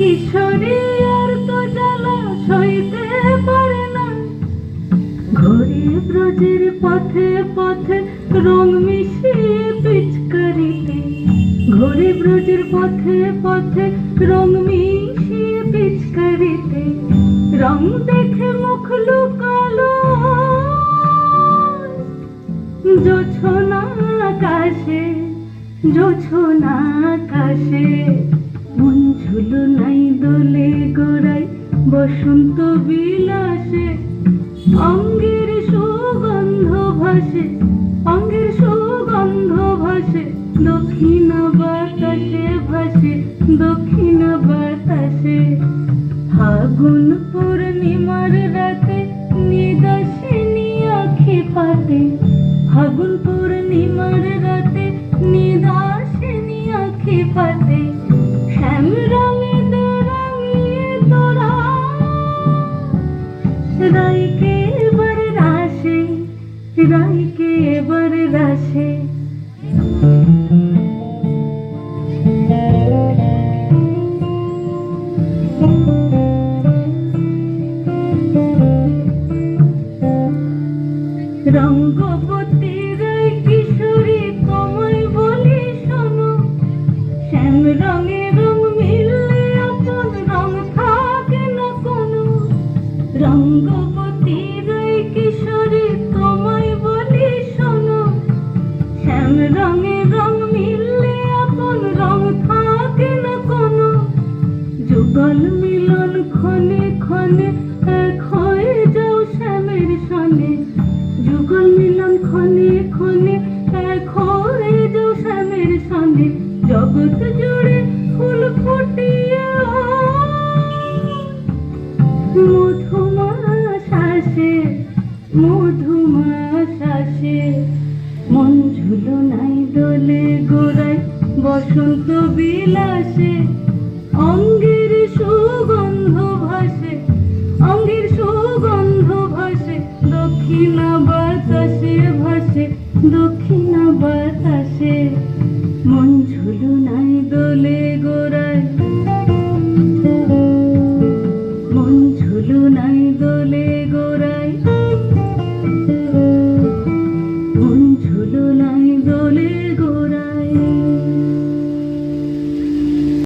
কিশোরী আর তো জ্বালা সইতে পারে না। ঘুরে ব্রজের পথে পথে রং মিশিয়ে পিচকারিতে, ঘুরে ব্রজের পথে পথে রং মিশিয়ে পিচকারিতে, রং দেখে মুখ লুকালো জোছনা আকাশে, জোছনা আকাশে। মন ঝুলো নাই দোলে গোড়ায় বসন্ত বিলাসে, অঙ্গের সুগন্ধ ভাসে, অঙ্গের সুগন্ধ ভাসে, দক্ষিণ বাতাসে ভাসে, দক্ষিণ বাতাসে। ফাগুন পূর্ণিমার রাতে নিদাসিনী আঁখি পাতে, ফাগুন পূর্ণিমার রাতে নিদাসিনী আঁখি পাতে। শ্যাম রঙে রাঙিয়ে তোরা রাইকে এবার রাশে, রাইকে এবার রাশে। রঙ্গবতী রায় কিশোরী তোমায় বলি শোনো, শ্যাম রঙে রং মিললে আপন রং থাকে না কোনো। রঙ্গবতী রায় কিশোরী তোমায় বলি শোনো, শ্যাম রঙে রং মিললে আপন রং থাকে না কোনো। যুগল মিলন ক্ষণে ক্ষণে এক হয়ে যাও শ্যামের সনে, যুগল মিলন ক্ষণে ক্ষণে এক হয়ে যাও শ্যামের সনে। জগৎ জুড়ে ফুল ফুটিয়ে মধুমাশাসে, মধুমাশাসে। মন ঝুলো নাই দোলে গোড়ায় বসন্ত বিলাসে, অঙ্গের সুগন্ধ ভাসে, অঙ্গের সুগন্ধ ভাসে, দক্ষিণ বাতাসে ভাসে, দক্ষিণ বাতাসে। মন ঝুলো নাই দোলে গোড়ায়, মন ঝুলো নাই দোলে গোড়ায়, মন ঝুলো নাই দোলে গোড়ায়।